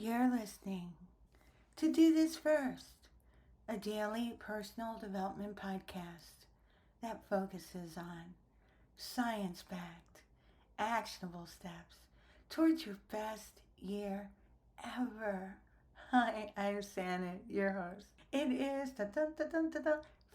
You're listening to Do This First, a daily personal development podcast that focuses on science backed, actionable steps towards your best year ever. Hi, I'm Santa, your host. It is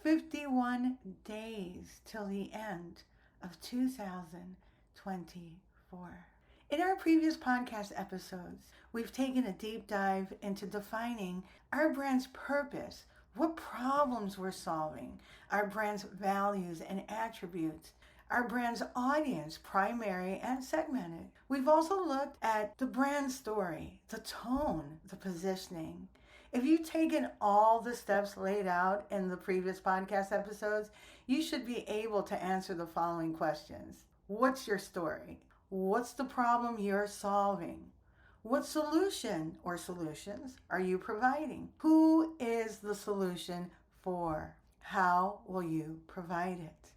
51 days till the end of 2024. In our previous podcast episodes, we've taken a deep dive into defining our brand's purpose, what problems we're solving, our brand's values and attributes, our brand's audience, primary and segmented. We've also looked at the brand story, the tone, the positioning. If you've taken all the steps laid out in the previous podcast episodes, you should be able to answer the following questions. What's your story? What's the problem you're solving? What solution or solutions are you providing? Who is the solution for? How will you provide it?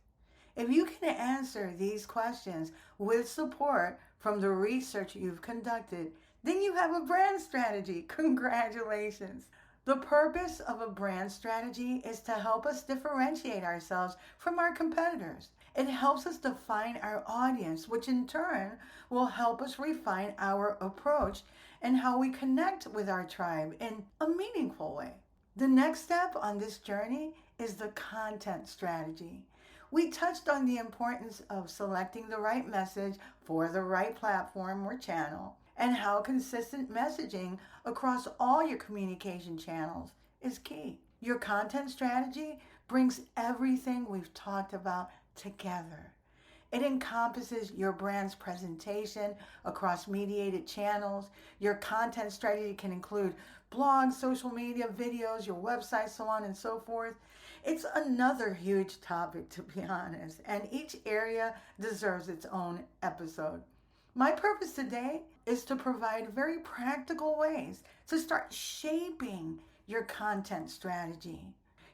If you can answer these questions with support from the research you've conducted, then you have a brand strategy. Congratulations. The purpose of a brand strategy is to help us differentiate ourselves from our competitors. It helps us define our audience, which in turn will help us refine our approach and how we connect with our tribe in a meaningful way. The next step on this journey is the content strategy. We touched on the importance of selecting the right message for the right platform or channel, and how consistent messaging across all your communication channels is key. Your content strategy brings everything we've talked about together. It encompasses your brand's presentation across mediated channels. Your content strategy can include blogs, social media, videos, your website, so on and so forth. It's another huge topic, to be honest, and each area deserves its own episode. My purpose today is to provide very practical ways to start shaping your content strategy.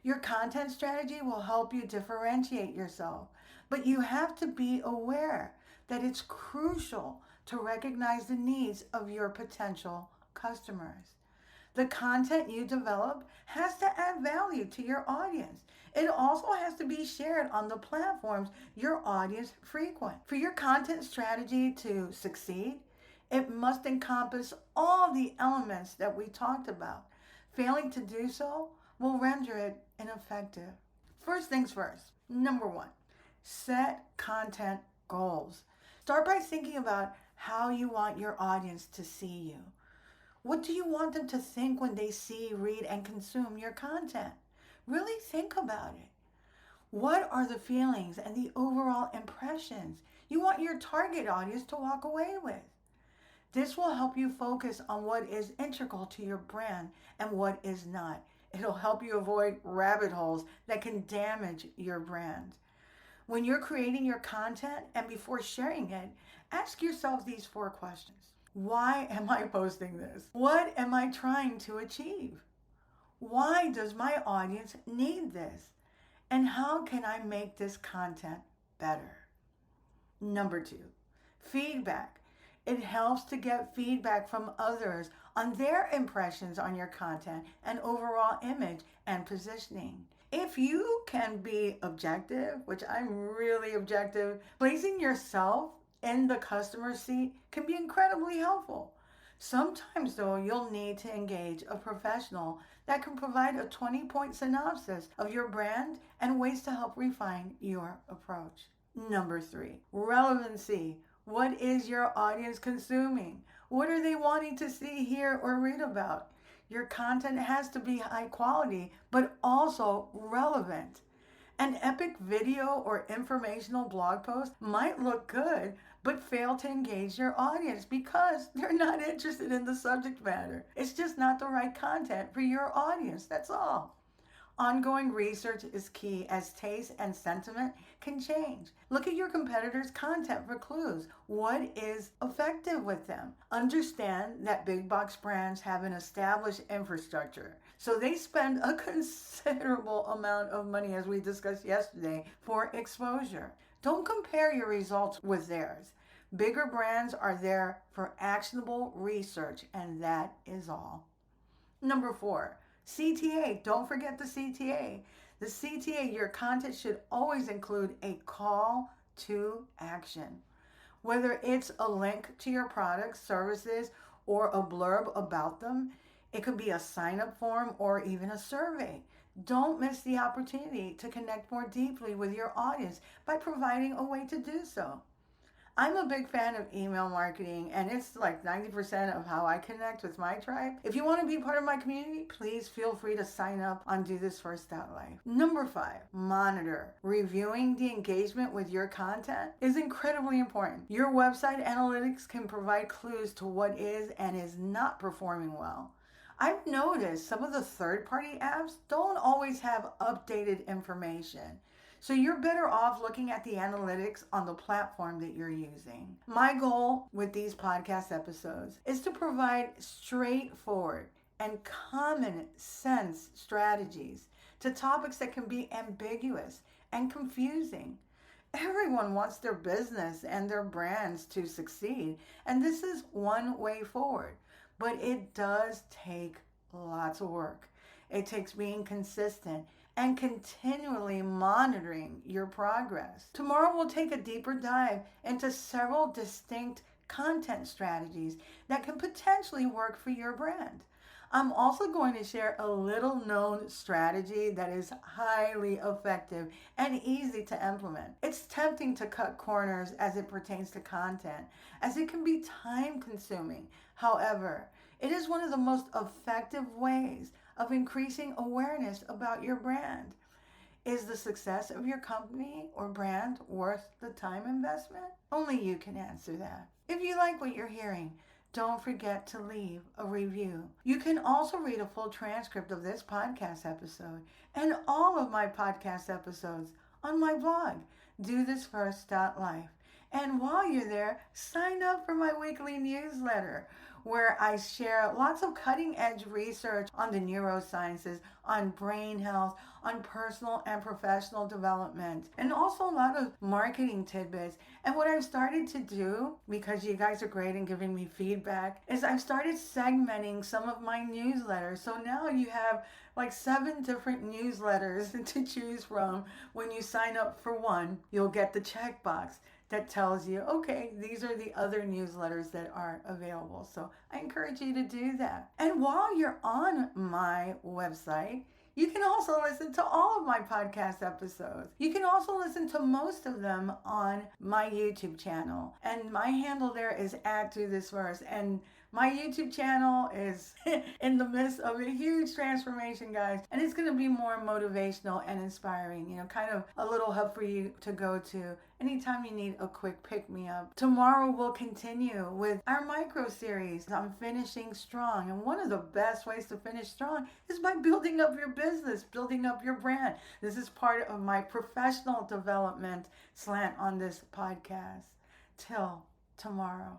Your content strategy will help you differentiate yourself, but you have to be aware that it's crucial to recognize the needs of your potential customers. The content you develop has to add value to your audience. It also has to be shared on the platforms your audience frequent. For your content strategy to succeed, it must encompass all the elements that we talked about. Failing to do so will render it ineffective. First things first. Number one, set content goals. Start by thinking about how you want your audience to see you. What do you want them to think when they see, read, and consume your content? Really think about it. What are the feelings and the overall impressions you want your target audience to walk away with? This will help you focus on what is integral to your brand and what is not. It'll help you avoid rabbit holes that can damage your brand. When you're creating your content and before sharing it, ask yourself these 4 questions. Why am I posting this? What am I trying to achieve? Why does my audience need this? And how can I make this content better? Number 2, feedback. It helps to get feedback from others on their impressions on your content and overall image and positioning. If you can be objective, which I'm really objective, placing yourself in the customer seat can be incredibly helpful. Sometimes, though, you'll need to engage a professional that can provide a 20-point synopsis of your brand and ways to help refine your approach. Number 3, relevancy. What is your audience consuming? What are they wanting to see, hear, or read about? Your content has to be high quality, but also relevant. An epic video or informational blog post might look good, but fail to engage your audience because they're not interested in the subject matter. It's just not the right content for your audience, that's all. Ongoing research is key as taste and sentiment can change. Look at your competitors' content for clues. What is effective with them? Understand that big box brands have an established infrastructure, so they spend a considerable amount of money, as we discussed yesterday, for exposure. Don't compare your results with theirs. Bigger brands are there for actionable research, and that is all. Number 4, CTA. Don't forget the CTA. The CTA, your content should always include a call to action. Whether it's a link to your products, services, or a blurb about them, it could be a sign up form or even a survey. Don't miss the opportunity to connect more deeply with your audience by providing a way to do so. I'm a big fan of email marketing, and it's like 90% of how I connect with my tribe. If you want to be part of my community, please feel free to sign up on DoThisFirst.life. Number 5, monitor. Reviewing the engagement with your content is incredibly important. Your website analytics can provide clues to what is and is not performing well. I've noticed some of the third-party apps don't always have updated information. So you're better off looking at the analytics on the platform that you're using. My goal with these podcast episodes is to provide straightforward and common sense strategies to topics that can be ambiguous and confusing. Everyone wants their business and their brands to succeed, and this is one way forward. But it does take lots of work. It takes being consistent and continually monitoring your progress. Tomorrow we'll take a deeper dive into several distinct content strategies that can potentially work for your brand. I'm also going to share a little known strategy that is highly effective and easy to implement. It's tempting to cut corners as it pertains to content, as it can be time consuming. However, it is one of the most effective ways of increasing awareness about your brand. Is the success of your company or brand worth the time investment? Only you can answer that. If you like what you're hearing, don't forget to leave a review. You can also read a full transcript of this podcast episode and all of my podcast episodes on my blog, DoThisFirst.life. And while you're there, sign up for my weekly newsletter, where I share lots of cutting-edge research on the neurosciences, on brain health, on personal and professional development, and also a lot of marketing tidbits. And what I've started to do, because you guys are great in giving me feedback, is I've started segmenting some of my newsletters. So now you have like 7 different newsletters to choose from. When you sign up for one, you'll get the checkbox that tells you, okay, these are the other newsletters that are available. So I encourage you to do that. And while you're on my website, you can also listen to all of my podcast episodes. You can also listen to most of them on my YouTube channel. And my handle there is @DoThisFirst. And my YouTube channel is in the midst of a huge transformation, guys. And it's going to be more motivational and inspiring, kind of a little hub for you to go to anytime you need a quick pick-me-up. Tomorrow we'll continue with our micro series on finishing strong. And one of the best ways to finish strong is by building up your business, building up your brand. This is part of my professional development slant on this podcast. Till tomorrow.